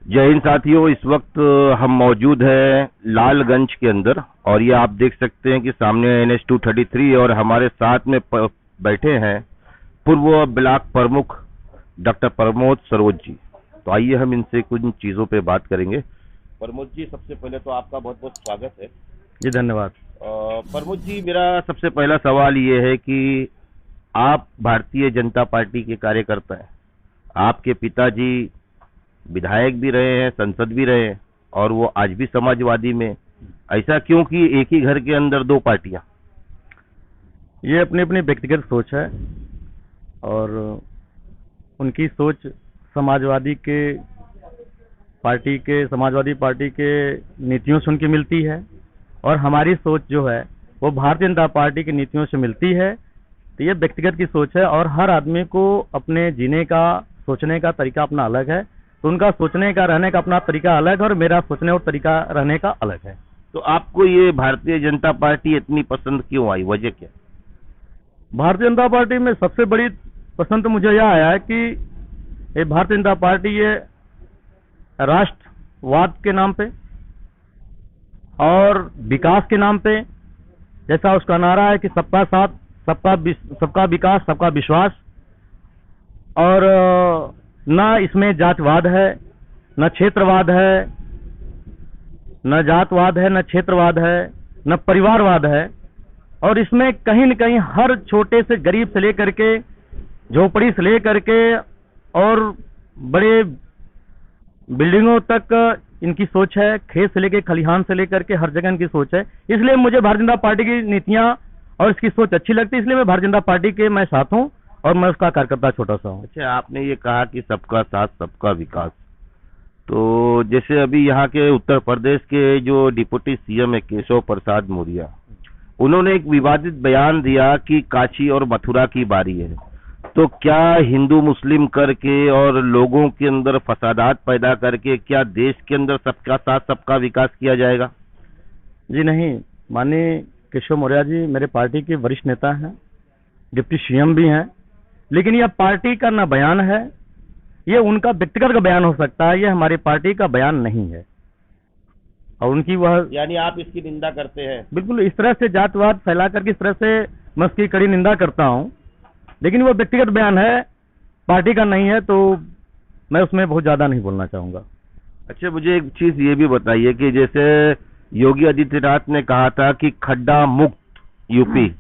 जय हिंद साथियों। इस वक्त हम मौजूद हैं लालगंज के अंदर और ये आप देख सकते हैं कि सामने NH 233 और हमारे साथ में बैठे हैं पूर्व ब्लॉक प्रमुख डॉक्टर प्रमोद सरोज जी। तो आइए हम इनसे कुछ चीज़ों पे बात करेंगे। प्रमोद जी, सबसे पहले तो आपका बहुत बहुत स्वागत है। जी धन्यवाद। प्रमोद जी, मेरा सबसे पहला सवाल ये है कि आप भारतीय जनता पार्टी के कार्यकर्ता हैं। आपके पिताजी विधायक भी रहे हैं, संसद भी रहे हैं और वो आज भी समाजवादी में। ऐसा क्यों कि एक ही घर के अंदर दो पार्टियां? ये अपनी अपनी व्यक्तिगत सोच है और उनकी सोच समाजवादी पार्टी के नीतियों से उनकी मिलती है और हमारी सोच जो है वो भारतीय जनता पार्टी की नीतियों से मिलती है। तो ये व्यक्तिगत की सोच है और हर आदमी को अपने जीने का, सोचने का तरीका अपना अलग है। तो उनका सोचने का, रहने का अपना तरीका अलग है और मेरा सोचने और तरीका रहने का अलग है। तो आपको ये भारतीय जनता पार्टी इतनी पसंद क्यों आई, वजह क्या? भारतीय जनता पार्टी में सबसे बड़ी पसंद तो मुझे यह आया है कि ये भारतीय जनता पार्टी ये राष्ट्रवाद के नाम पे और विकास के नाम पे, जैसा उसका नारा है कि सबका साथ, सबका विकास, सबका विश्वास, और न इसमें जातवाद है, न क्षेत्रवाद है, न जातवाद है, न क्षेत्रवाद है, न परिवारवाद है। और इसमें कहीं न कहीं हर छोटे से गरीब से लेकर के, झोपड़ी से लेकर के और बड़े बिल्डिंगों तक इनकी सोच है। खेत से लेकर खलिहान से लेकर के हर जगह इनकी सोच है। इसलिए मुझे भारतीय जनता पार्टी की नीतियां और इसकी सोच अच्छी लगती है। इसलिए मैं भारतीय जनता पार्टी के मैं साथ हूं और मैं उसका कार्यकर्ता छोटा सा हूं। अच्छा, आपने ये कहा कि सबका साथ सबका विकास, तो जैसे अभी यहाँ के उत्तर प्रदेश के जो डिप्टी CM है केशव प्रसाद मौर्य, उन्होंने एक विवादित बयान दिया कि काशी और मथुरा की बारी है। तो क्या हिंदू मुस्लिम करके और लोगों के अंदर फसादात पैदा करके क्या देश के अंदर सबका साथ सबका विकास किया जाएगा? जी नहीं, माननीय केशव मौर्य जी मेरे पार्टी के वरिष्ठ नेता हैं, डिप्टी CM भी हैं, लेकिन यह पार्टी का न बयान है, यह उनका व्यक्तिगत का बयान हो सकता है, यह हमारी पार्टी का बयान नहीं है। और उनकी वह, यानी आप इसकी निंदा करते हैं? बिल्कुल, इस तरह से जातवाद फैला करके इस तरह से मैं उसकी कड़ी निंदा करता हूं, लेकिन वो व्यक्तिगत बयान है, पार्टी का नहीं है, तो मैं उसमें बहुत ज्यादा नहीं बोलना चाहूंगा। अच्छा, मुझे एक चीज ये भी बताइए कि जैसे योगी आदित्यनाथ ने कहा था कि खड्डा मुक्त यूपी,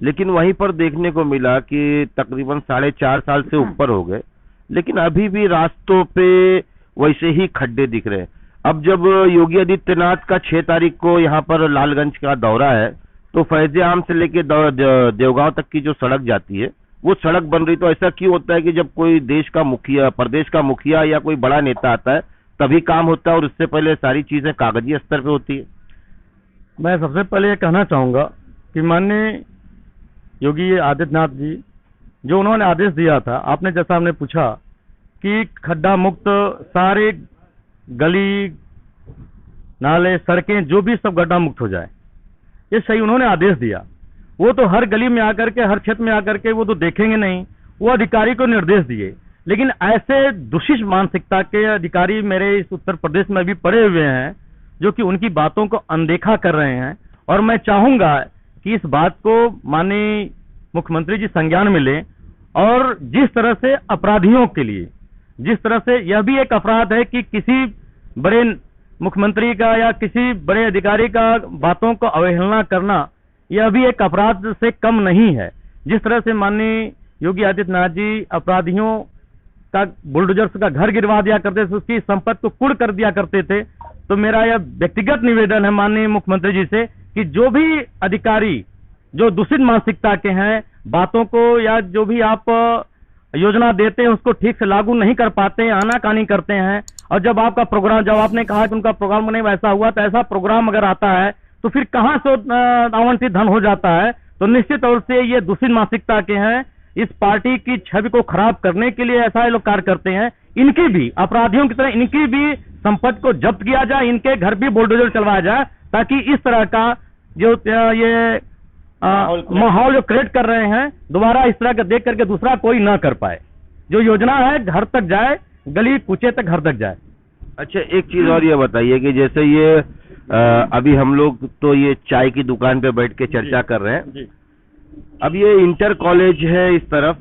लेकिन वहीं पर देखने को मिला कि तकरीबन 4.5 साल से ऊपर हो गए, लेकिन अभी भी रास्तों पे वैसे ही खड्डे दिख रहे हैं। अब जब योगी आदित्यनाथ का 6 तारीख को यहाँ पर लालगंज का दौरा है, तो फैज आम से लेके देवगांव तक की जो सड़क जाती है वो सड़क बन रही। तो ऐसा क्यों होता है कि जब कोई देश का मुखिया, प्रदेश का मुखिया या कोई बड़ा नेता आता है तभी काम होता है और उससे पहले सारी चीजें कागजी स्तर पे होती है? मैं सबसे पहले ये कहना चाहूंगा कि माननीय योगी आदित्यनाथ जी जो उन्होंने आदेश दिया था, आपने जैसा हमने पूछा कि खड्डा मुक्त सारे गली नाले सड़कें जो भी सब गड्ढा मुक्त हो जाए, ये सही उन्होंने आदेश दिया। वो तो हर गली में आकर के, हर क्षेत्र में आकर के वो तो देखेंगे नहीं, वो अधिकारी को निर्देश दिए। लेकिन ऐसे दूषित मानसिकता के अधिकारी मेरे इस उत्तर प्रदेश में भी पड़े हुए हैं जो कि उनकी बातों को अनदेखा कर रहे हैं। और मैं चाहूंगा कि इस बात को माननीय मुख्यमंत्री जी संज्ञान में लें और जिस तरह से अपराधियों के लिए, जिस तरह से यह भी एक अपराध है कि किसी बड़े मुख्यमंत्री का या किसी बड़े अधिकारी का बातों को अवहेलना करना, यह भी एक अपराध से कम नहीं है। जिस तरह से माननीय योगी आदित्यनाथ जी अपराधियों का बुलडोजर का घर गिरवा दिया करते थे, उसकी संपत्ति को कुड़ कर दिया करते थे, तो मेरा यह व्यक्तिगत निवेदन है माननीय मुख्यमंत्री जी से कि जो भी अधिकारी जो दूषित मानसिकता के हैं, बातों को या जो भी आप योजना देते हैं उसको ठीक से लागू नहीं कर पाते हैं, आनाकानी करते हैं। और जब आपका प्रोग्राम, जब आपने कहा कि उनका प्रोग्राम नहीं वैसा हुआ, तो ऐसा प्रोग्राम अगर आता है तो फिर कहां से आवंटित धन हो जाता है? तो निश्चित तौर से ये दूषित मानसिकता के हैं, इस पार्टी की छवि को खराब करने के लिए ऐसा लोग कार्य करते हैं। इनकी भी, अपराधियों की तरह इनकी भी संपत्ति को जब्त किया जाए, इनके घर भी बुलडोजर चलवाया जाए, ताकि इस तरह का जो ये माहौल जो क्रिएट कर रहे हैं, दोबारा इस तरह का देख करके दूसरा कोई ना कर पाए। जो योजना है घर तक जाए, गली कूचे तक घर तक जाए। अच्छा, एक चीज और ये बताइए कि जैसे ये अभी हम लोग तो ये चाय की दुकान पे बैठ के चर्चा कर रहे हैं। जी अब ये इंटर कॉलेज है इस तरफ,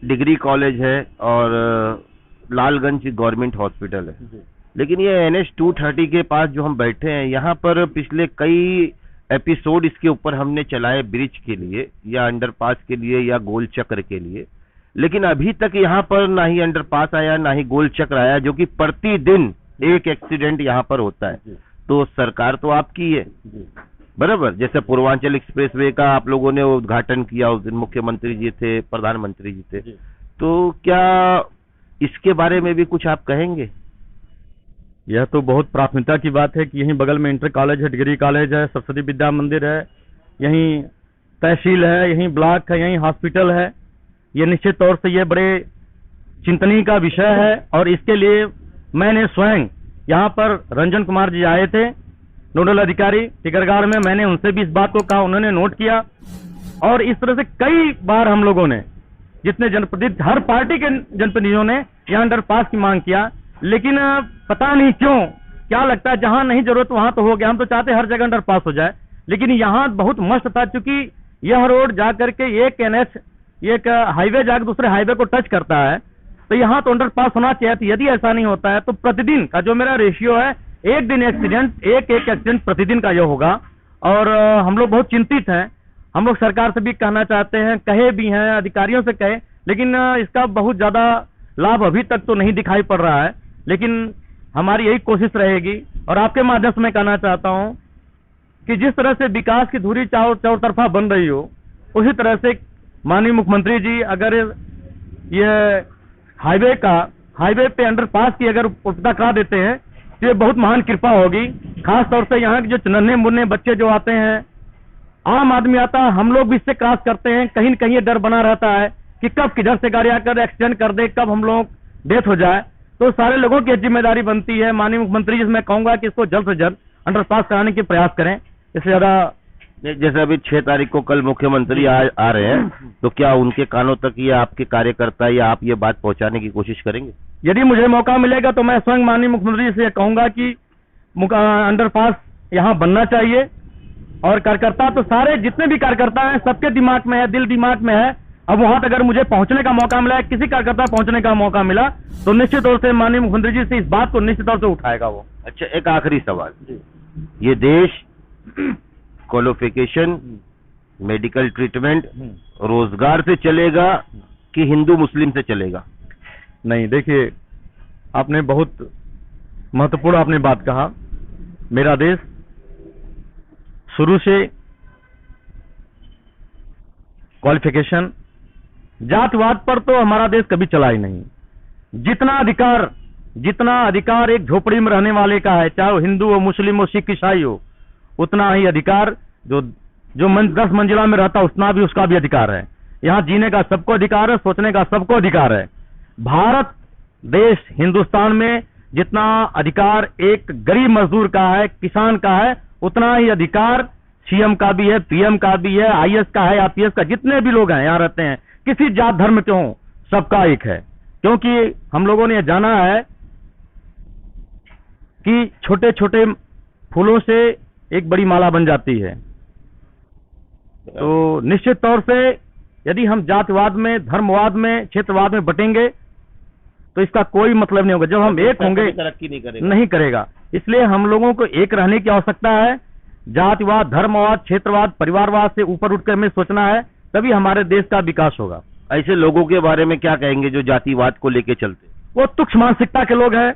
डिग्री कॉलेज है, और लालगंज गवर्नमेंट हॉस्पिटल है। जी लेकिन ये NH 230 के पास जो हम बैठे हैं, यहाँ पर पिछले कई एपिसोड इसके ऊपर हमने चलाए, ब्रिज के लिए या अंडरपास के लिए या गोल चक्र के लिए, लेकिन अभी तक यहाँ पर ना ही अंडरपास आया ना ही गोल चक्र आया, जो कि प्रतिदिन एक एक्सीडेंट यहाँ पर होता है। जी तो सरकार तो आपकी है, जी बराबर। जैसे पूर्वांचल एक्सप्रेसवे का आप लोगों ने उद्घाटन किया, उस दिन मुख्यमंत्री जी थे, प्रधानमंत्री जी थे, जी। तो क्या इसके बारे में भी कुछ आप कहेंगे? यह तो बहुत प्राथमिकता की बात है कि यहीं बगल में इंटर कॉलेज है, डिग्री कॉलेज है, सरस्वती विद्या मंदिर है, यहीं तहसील है, यहीं ब्लॉक है, यहीं हॉस्पिटल है। ये निश्चित तौर से ये बड़े चिंतनीय का विषय है, और इसके लिए मैंने स्वयं यहाँ पर रंजन कुमार जी आए थे, नोडल अधिकारी टिकरगाड़ में, मैंने उनसे भी इस बात को कहा, उन्होंने नोट किया। और इस तरह से कई बार हम लोगों ने, जितने जनप्रतिनिधि, हर पार्टी के जनप्रतिनिधियों ने यहाँ अंडरपास की मांग किया, लेकिन पता नहीं क्यों, क्या लगता है जहां नहीं जरूरत वहां तो हो गया। हम तो चाहते हर जगह अंडरपास हो जाए, लेकिन यहाँ बहुत मस्त था, क्योंकि यह रोड जाकर के एक NH, एक हाईवे जाकर दूसरे हाईवे को टच करता है, तो यहाँ तो अंडरपास होना चाहिए था। यदि ऐसा नहीं होता है तो प्रतिदिन का जो मेरा रेशियो है, एक दिन एक्सीडेंट, एक एक्सीडेंट प्रतिदिन का यह होगा। और हम लोग बहुत चिंतित हैं। हम लोग सरकार से भी कहना चाहते हैं, कहे भी हैं, अधिकारियों से कहे, लेकिन इसका बहुत ज्यादा लाभ अभी तक तो नहीं दिखाई पड़ रहा है। लेकिन हमारी यही कोशिश रहेगी, और आपके माध्यम से मैं कहना चाहता हूं कि जिस तरह से विकास की धुरी चारों तरफा बन रही हो, उसी तरह से माननीय मुख्यमंत्री जी अगर ये हाईवे पे अंडरपास की अगर उपलब्धता करा देते हैं तो ये बहुत महान कृपा होगी। खास तौर से यहाँ के जो नन्हे मुन्ने बच्चे जो आते हैं, आम आदमी आता है, हम लोग भी इससे क्रॉस करते हैं, कहीं न कहीं ये डर बना रहता है कि कब किधर से गाड़ी आकर एक्सीडेंट कर दे, कब हम लोग डेथ हो जाए। तो सारे लोगों की जिम्मेदारी बनती है। माननीय मुख्यमंत्री जी से मैं कहूंगा कि इसको जल्द से जल्द अंडरपास कराने के प्रयास करें। इससे ज्यादा जैसे अभी 6 तारीख को कल मुख्यमंत्री आ रहे हैं, तो क्या उनके कानों तक ये आपके कार्यकर्ता या आप ये बात पहुंचाने की कोशिश करेंगे? यदि मुझे मौका मिलेगा तो मैं स्वयं माननीय मुख्यमंत्री जी से कहूंगा कि अंडरपास यहाँ बनना चाहिए। और कार्यकर्ता तो सारे जितने भी कार्यकर्ता हैं, सबके दिमाग में है, दिल दिमाग में है। अब वहां तक अगर मुझे पहुंचने का मौका मिला, किसी कार्यकर्ता पहुंचने का मौका मिला, तो निश्चित तौर से माननीय मुख्यमंत्री जी से इस बात को निश्चित तौर से उठाएगा वो। अच्छा, एक आखिरी सवाल, ये देश क्वालिफिकेशन, मेडिकल ट्रीटमेंट, रोजगार से चलेगा कि हिंदू मुस्लिम से चलेगा? नहीं, देखिए, आपने बहुत महत्वपूर्ण आपने बात कहा। मेरा देश शुरू से क्वालिफिकेशन, जातिवाद पर तो हमारा देश कभी चला ही नहीं। जितना अधिकार एक झोपड़ी में रहने वाले का है, चाहे वो हिंदू हो, मुस्लिम हो, सिख, ईसाई हो, उतना ही अधिकार जो 10 मंजिला में रहता उतना भी उसका भी अधिकार है। यहाँ जीने का सबको अधिकार है, सोचने का सबको अधिकार है। भारत देश, हिंदुस्तान में जितना अधिकार एक गरीब मजदूर का है, किसान का है, उतना ही अधिकार CM का भी है, PM का भी है, IS का है, RPS का, जितने भी लोग हैं यहाँ रहते हैं, किसी जात धर्म के हों, सबका एक है। क्योंकि हम लोगों ने जाना है कि छोटे छोटे फूलों से एक बड़ी माला बन जाती है। तो निश्चित तौर से यदि हम जातिवाद में, धर्मवाद में, क्षेत्रवाद में बटेंगे तो इसका कोई मतलब नहीं होगा। जब हम एक होंगे, तरक्की नहीं करेगा। इसलिए हम लोगों को एक रहने की आवश्यकता है। जातिवाद, धर्मवाद, क्षेत्रवाद, परिवारवाद से ऊपर उठकर हमें सोचना है, तभी हमारे देश का विकास होगा। ऐसे लोगों के बारे में क्या कहेंगे जो जातिवाद को लेके चलते? वो तुच्छ मानसिकता के लोग हैं,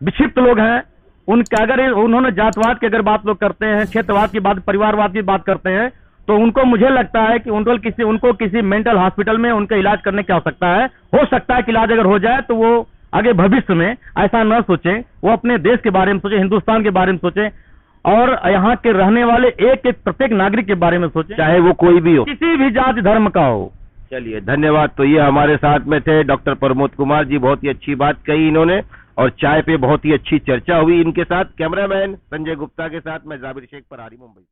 विक्षिप्त लोग हैं। उनके अगर उन्होंने जातवाद की अगर बात लोग करते हैं, क्षेत्रवाद की बात, परिवारवाद की बात करते हैं, तो उनको मुझे लगता है कि उनको किसी मेंटल हॉस्पिटल में उनका इलाज करने की आवश्यकता है। हो सकता है कि इलाज अगर हो जाए तो वो आगे भविष्य में ऐसा न सोचे, वो अपने देश के बारे में सोचे, हिंदुस्तान के बारे में सोचे, और यहाँ के रहने वाले एक एक प्रत्येक नागरिक के बारे में सोचे, चाहे वो कोई भी हो, किसी भी जाति धर्म का हो। चलिए, धन्यवाद। तो ये हमारे साथ में थे डॉक्टर प्रमोद कुमार जी, बहुत ही अच्छी बात कही इन्होंने, और चाय पे बहुत ही अच्छी चर्चा हुई इनके साथ। कैमरामैन संजय गुप्ता के साथ मैं जाबिर शेख, प्रहारी, मुंबई।